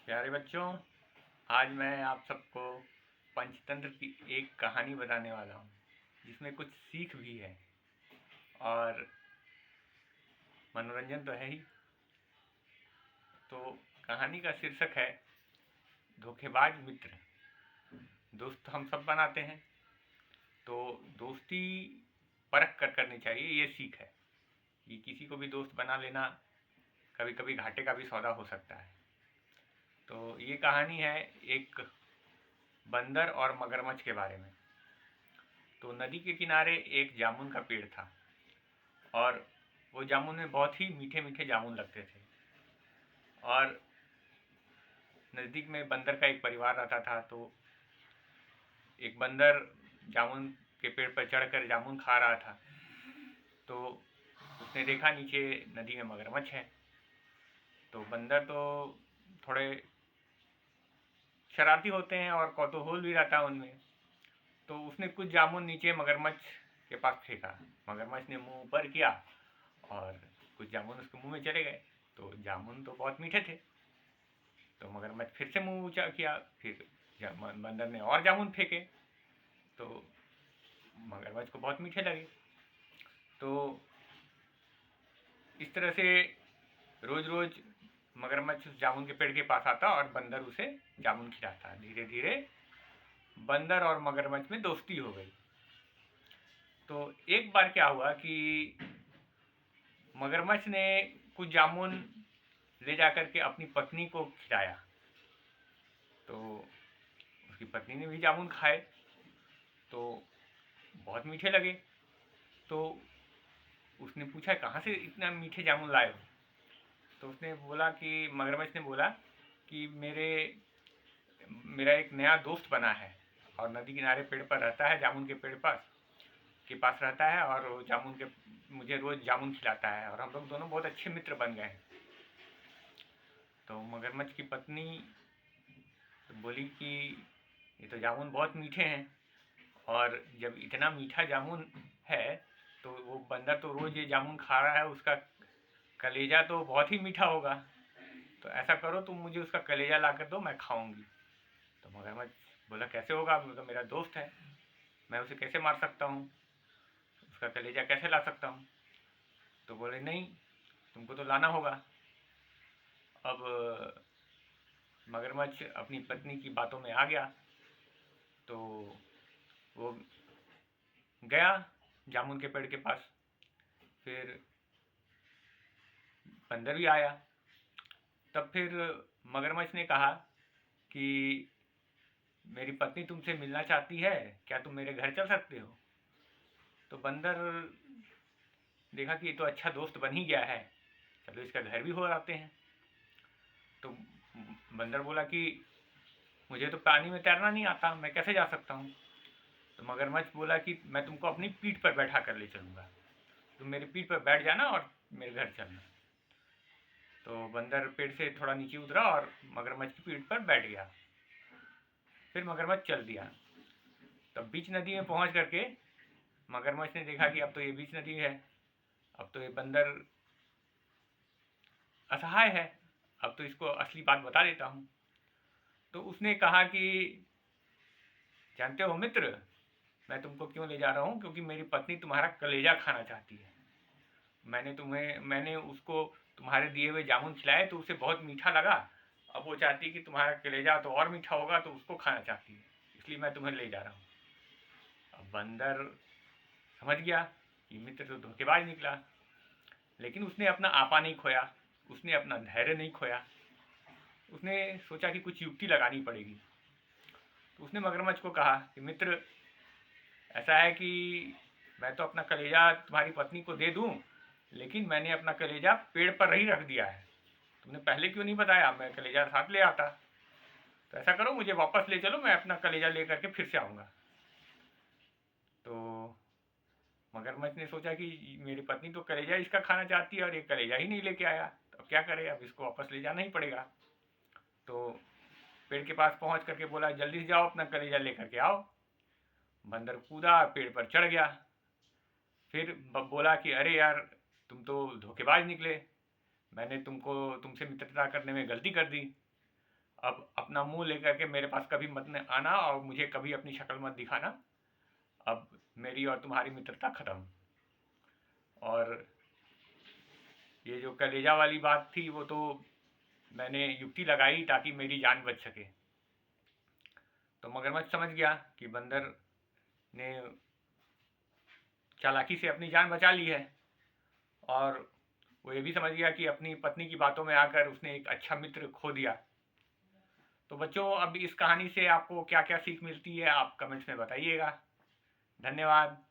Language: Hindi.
प्यारे बच्चों, आज मैं आप सबको पंचतंत्र की एक कहानी बताने वाला हूँ जिसमें कुछ सीख भी है और मनोरंजन तो है ही। तो कहानी का शीर्षक है धोखेबाज मित्र। दोस्त हम सब बनाते हैं, तो दोस्ती परख कर करनी चाहिए, ये सीख है। ये किसी को भी दोस्त बना लेना कभी कभी घाटे का भी सौदा हो सकता है। तो ये कहानी है एक बंदर और मगरमच्छ के बारे में। तो नदी के किनारे एक जामुन का पेड़ था और वो जामुन में बहुत ही मीठे मीठे जामुन लगते थे। और नज़दीक में बंदर का एक परिवार रहता था। तो एक बंदर जामुन के पेड़ पर चढ़कर जामुन खा रहा था। तो उसने देखा नीचे नदी में मगरमच्छ है। तो बंदर तो थोड़े शरारती होते हैं और कौतूहल भी रहता है उनमें। तो उसने कुछ जामुन नीचे मगरमच्छ के पास फेंका। मगरमच्छ ने मुंह ऊपर किया और कुछ जामुन उसके मुंह में चले गए। तो जामुन तो बहुत मीठे थे। तो मगरमच्छ फिर से मुंह ऊंचा किया। फिर बंदर ने और जामुन फेंके। तो मगरमच्छ को बहुत मीठे लगे। तो इस तरह से रोज रोज मगरमच्छ उस जामुन के पेड़ के पास आता और बंदर उसे जामुन खिलाता। धीरे धीरे बंदर और मगरमच्छ में दोस्ती हो गई। तो एक बार क्या हुआ कि मगरमच्छ ने कुछ जामुन ले जाकर के अपनी पत्नी को खिलाया। तो उसकी पत्नी ने भी जामुन खाए तो बहुत मीठे लगे। तो उसने पूछा, कहाँ से इतना मीठे जामुन लाए हो? तो उसने बोला कि मगरमच्छ ने बोला कि मेरा एक नया दोस्त बना है और नदी किनारे पेड़ पर रहता है, जामुन के पेड़ के पास रहता है और वो जामुन के मुझे रोज जामुन खिलाता है और हम लोग दोनों बहुत अच्छे मित्र बन गए हैं। तो मगरमच्छ की पत्नी तो बोली कि ये तो जामुन बहुत मीठे हैं और जब इतना मीठा जामुन है तो वो बंदर तो रोज ये जामुन खा रहा है, उसका कलेजा तो बहुत ही मीठा होगा। तो ऐसा करो, तुम मुझे उसका कलेजा ला कर दो, मैं खाऊंगी। तो मगरमच्छ बोला, कैसे होगा? वो तो मेरा दोस्त है, मैं उसे कैसे मार सकता हूँ, उसका कलेजा कैसे ला सकता हूँ? तो बोले, नहीं, तुमको तो लाना होगा। अब मगरमच्छ अपनी पत्नी की बातों में आ गया। तो वो गया जामुन के पेड़ के पास। फिर बंदर भी आया। तब फिर मगरमच्छ ने कहा कि मेरी पत्नी तुमसे मिलना चाहती है, क्या तुम मेरे घर चल सकते हो? तो बंदर देखा कि ये तो अच्छा दोस्त बन ही गया है, चलो इसका घर भी हो आते हैं। तो बंदर बोला कि मुझे तो पानी में तैरना नहीं आता, मैं कैसे जा सकता हूँ? तो मगरमच्छ बोला कि मैं तुमको अपनी पीठ पर बैठा कर ले चलूँगा, तुम मेरी पीठ पर बैठ जाना और मेरे घर चलना। तो बंदर पेड़ से थोड़ा नीचे उतरा और मगरमच्छ की पीठ पर बैठ गया। फिर मगरमच्छ चल दिया। तब बीच नदी में पहुंच करके मगरमच्छ ने देखा कि अब तो ये बीच नदी है, अब तो ये बंदर असहाय है, अब तो इसको असली बात बता देता हूँ। तो उसने कहा कि जानते हो मित्र, मैं तुमको क्यों ले जा रहा हूँ? क्योंकि मेरी पत्नी तुम्हारा कलेजा खाना चाहती है। मैंने उसको तुम्हारे दिए हुए जामुन खिलाए तो उसे बहुत मीठा लगा। अब वो चाहती है कि तुम्हारा कलेजा तो और मीठा होगा, तो उसको खाना चाहती है, इसलिए मैं तुम्हें ले जा रहा हूँ। अब बंदर समझ गया कि मित्र तो धोखेबाज निकला, लेकिन उसने अपना आपा नहीं खोया, उसने अपना धैर्य नहीं खोया। उसने सोचा कि कुछ युक्ति लगानी पड़ेगी। तो उसने मगरमच्छ को कहा कि मित्र, ऐसा है कि मैं तो अपना कलेजा तुम्हारी पत्नी को दे दूं, लेकिन मैंने अपना कलेजा पेड़ पर ही रख दिया है, तुमने पहले क्यों नहीं बताया? मैं कलेजा साथ ले आता। तो ऐसा करो, मुझे वापस ले चलो, मैं अपना कलेजा ले करके फिर से आऊँगा। तो मगरमच्छ ने सोचा कि मेरी पत्नी तो कलेजा इसका खाना चाहती है और ये कलेजा ही नहीं लेके आया, तो अब क्या करे, अब इसको वापस ले जाना ही पड़ेगा। तो पेड़ के पास पहुंच करके बोला, जल्दी से जाओ, अपना कलेजा लेकर के आओ। बंदर कूदा, पेड़ पर चढ़ गया। फिर बोला कि अरे यार, तुम तो धोखेबाज निकले, मैंने तुमसे मित्रता करने में गलती कर दी। अब अपना मुंह लेकर के मेरे पास कभी मत न आना और मुझे कभी अपनी शक्ल मत दिखाना। अब मेरी और तुम्हारी मित्रता खत्म। और ये जो कलेजा वाली बात थी वो तो मैंने युक्ति लगाई ताकि मेरी जान बच सके। तो मगरमच्छ समझ गया कि बंदर ने चालाकी से अपनी जान बचा ली है, और वो ये भी समझ गया कि अपनी पत्नी की बातों में आकर उसने एक अच्छा मित्र खो दिया। तो बच्चों, अब इस कहानी से आपको क्या क्या सीख मिलती है आप कमेंट्स में बताइएगा। धन्यवाद।